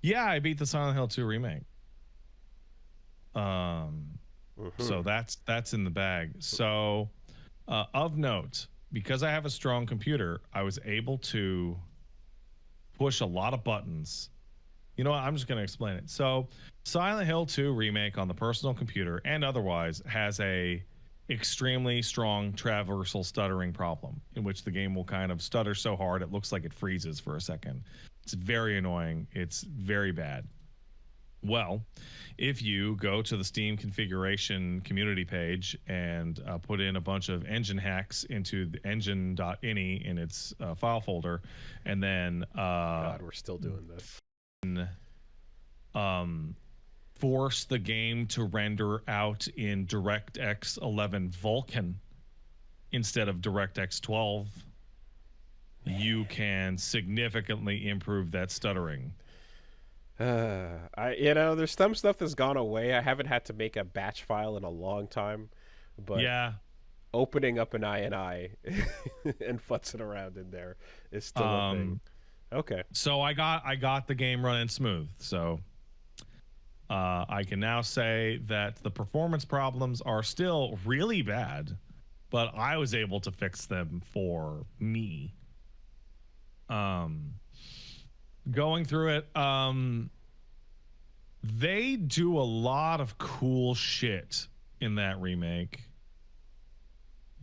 Yeah, I beat the Silent Hill 2 remake. So that's in the bag. So of note, because I have a strong computer, I was able to push a lot of buttons. You know what? I'm just going to explain it. So Silent Hill 2 remake on the personal computer and otherwise has a extremely strong traversal stuttering problem in which the game will kind of stutter so hard it looks like it freezes for a second. It's very annoying. It's very bad. Well, if you go to the Steam configuration community page and put in a bunch of engine hacks into the engine.ini in its file folder, and then God, we're still doing this. Force the game to render out in DirectX 11 Vulkan instead of DirectX 12, you can significantly improve that stuttering. There's some stuff that's gone away. I haven't had to make a batch file in a long time, but yeah, opening up an INI and futzing around in there is still a thing. Okay. So I got the game running smooth. So I can now say that the performance problems are still really bad, but I was able to fix them for me. Going through it, they do a lot of cool shit in that remake.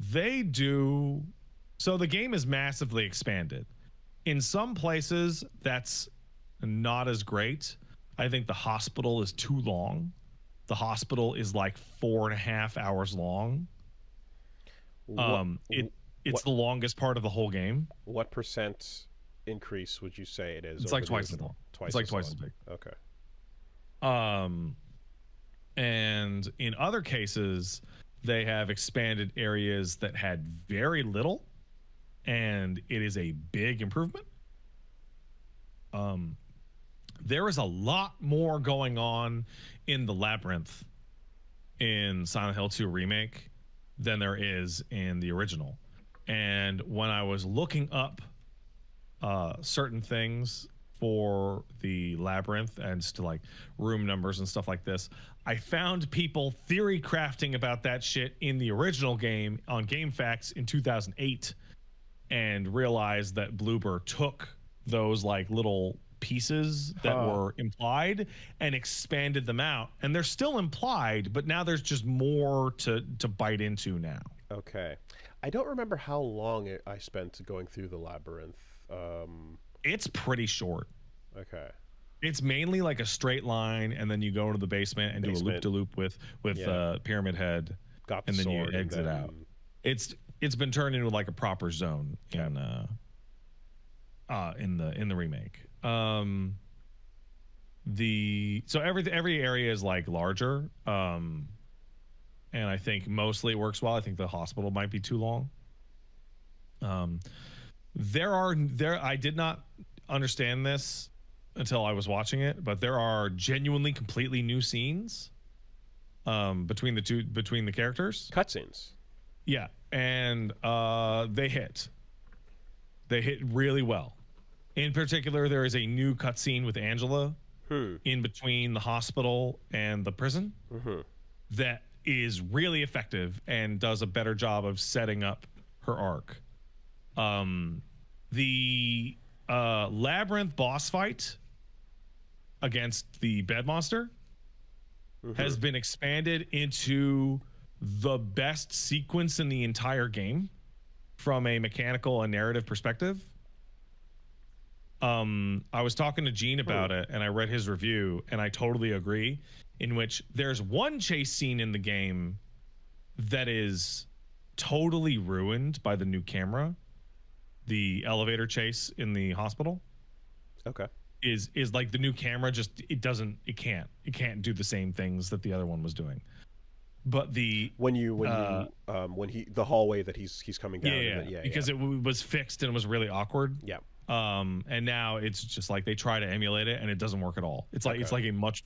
So the game is massively expanded. In some places, that's not as great. I think the hospital is too long. The hospital is like 4.5 hours long. It's the longest part of the whole game. What percent increase would you say it is? It's like twice as long. It's like twice as big. Okay. And in other cases, they have expanded areas that had very little, and it is a big improvement. There is a lot more going on in the labyrinth in Silent Hill 2 remake than there is in the original. And when I was looking up certain things for the labyrinth and to like room numbers and stuff like this, I found people theory crafting about that shit in the original game on GameFAQs in 2008 and realized that Bloober took those like little pieces that were implied and expanded them out, and they're still implied, but now there's just more to bite into now. Okay. I don't remember how long I spent going through the labyrinth. It's pretty short. Okay. It's mainly like a straight line, and then you go into the basement and do a loop-de-loop with Pyramid Head, and then you exit out. It's been turned into like a proper zone in the remake. So every area is like larger, and I think mostly it works well. I think the hospital might be too long. I did not understand this until I was watching it, but there are genuinely completely new scenes between the characters. Cutscenes. Yeah, and they hit really well. In particular, there is a new cutscene with Angela in between the hospital and the prison that is really effective and does a better job of setting up her arc. The labyrinth boss fight against the bed monster has been expanded into the best sequence in the entire game from a mechanical and narrative perspective. I was talking to Gene about it, and I read his review, and I totally agree, in which there's one chase scene in the game that is totally ruined by the new camera. The elevator chase in the hospital. Okay. Is like the new camera it can't do the same things that the other one was doing. But the hallway that he's coming down. Because it was fixed and it was really awkward. Yeah. And now it's just like they try to emulate it and it doesn't work at all. It's like it's like a much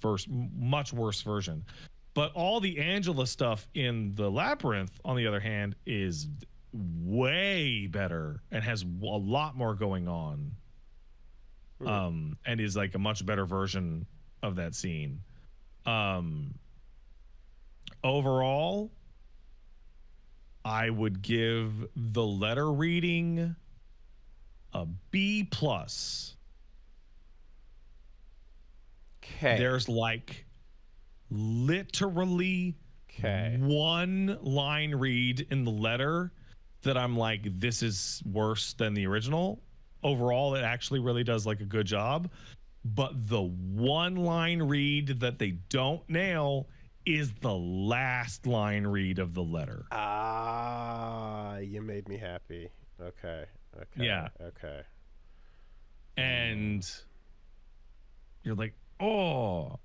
worse version. But all the Angela stuff in the labyrinth, on the other hand, is way better and has a lot more going on. Hmm. and is like a much better version of that scene. Um, Overall, I would give the letter reading a B plus. Okay. There's like literally Okay. one line read in the letter that I'm like, this is worse than the original. Overall, it actually really does like a good job. But the one line read that they don't nail is the last line read of the letter. Ah, you made me happy. Okay. Okay. Yeah. Okay. And you're like, oh.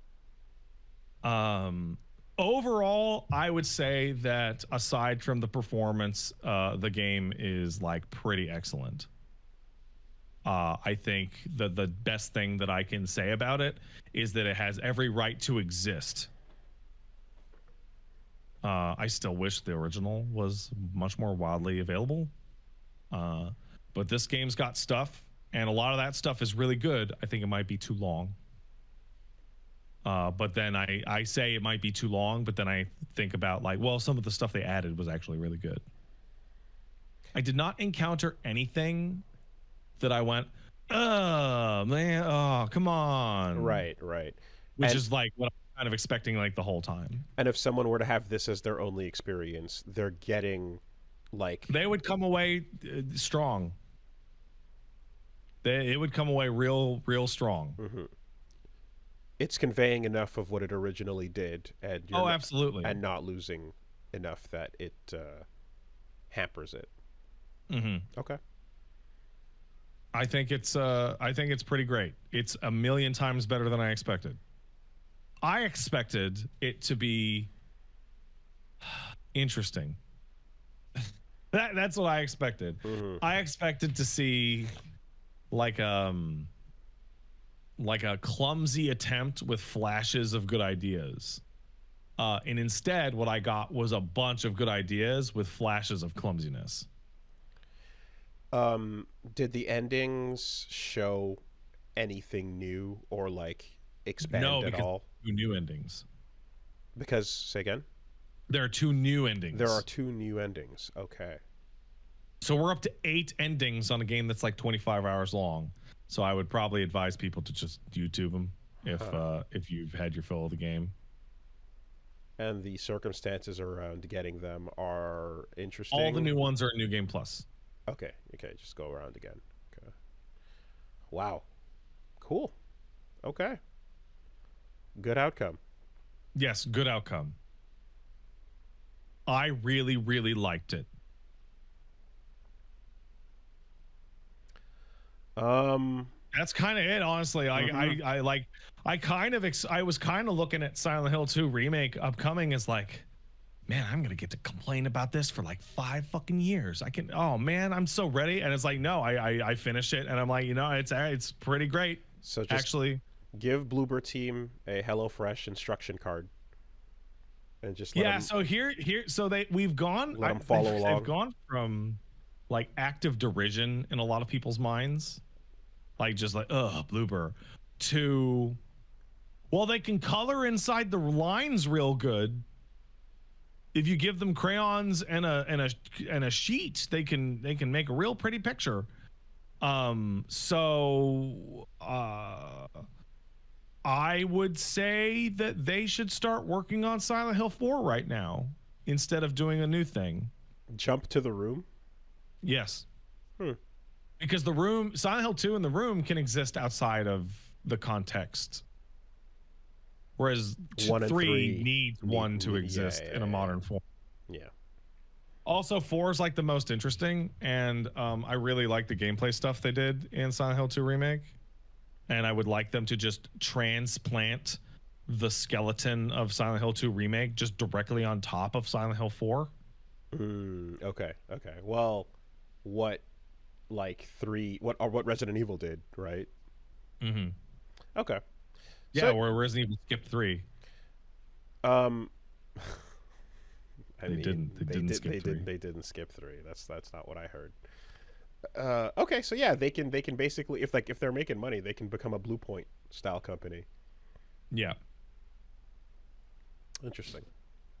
Um, Overall, I would say that aside from the performance, the game is like pretty excellent. I think the best thing that I can say about it is that it has every right to exist. I still wish the original was much more widely available. Uh, but this game's got stuff, and a lot of that stuff is really good. I think it might be too long. But then I say it might be too long, but then I think about like, well, some of the stuff they added was actually really good. I did not encounter anything that I went, oh man, oh come on, Right. Right. which And is like what I'm kind of expecting like the whole time. and if someone were to have this as their only experience, they're getting like They would come away strong. It would come away real strong. mhm. It's conveying enough of what it originally did, and Oh, absolutely. and not losing enough that it hampers it. Mm-hmm. Okay. I think it's pretty great. It's a million times better than I expected. I expected it to be interesting. That's what I expected. Hmm. I expected to see like like a clumsy attempt with flashes of good ideas. And instead what I got was a bunch of good ideas with flashes of clumsiness. Did the endings show anything new or like No, expand at because all? two new endings. Because say again. There are two new endings. There are two new endings. Okay. So we're up to 8 endings on a game that's like 25 hours long. So I would probably advise people to just YouTube them if you've had your fill of the game. And the circumstances around getting them are interesting. All the new ones are in New Game Plus. Okay. Okay. Just go around again. Okay. Wow. Cool. Okay. Good outcome. Yes, good outcome. I really liked it. That's kind of it, honestly. I like I was kind of looking at Silent Hill 2 remake upcoming as like, man, I'm gonna get to complain about this for like 5 fucking years. I can, oh man, I'm so ready. And it's like, no, I finished it and I'm like, you know, it's pretty great. So just Actually, give Bloober Team a HelloFresh instruction card, and just let yeah. them, So so we've gone. let them follow along. They've gone from like active derision in a lot of people's minds, like just like Bloober, to well, they can color inside the lines real good. If you give them crayons and a sheet, they can make a real pretty picture. So I would say that they should start working on Silent Hill 4 right now instead of doing a new thing. Jump to the room. Yes. Hmm. Because the room, Silent Hill 2 and the room can exist outside of the context. Whereas 1 and 3 needs one to exist in a modern form. Yeah. Also, 4 is like the most interesting, and I really like the gameplay stuff they did in Silent Hill 2 Remake. And I would like them to just transplant the skeleton of Silent Hill 2 Remake just directly on top of Silent Hill 4. Okay. Okay. Well, what like 3 what Resident Evil did, right? Mm-hmm. Okay. Yeah, So, where Resident Evil skipped 3. um They didn't skip 3. They didn't skip 3. That's not what I heard. Okay, so yeah, they can basically, if they're making money, they can become a Blue Point style company. Yeah. Interesting.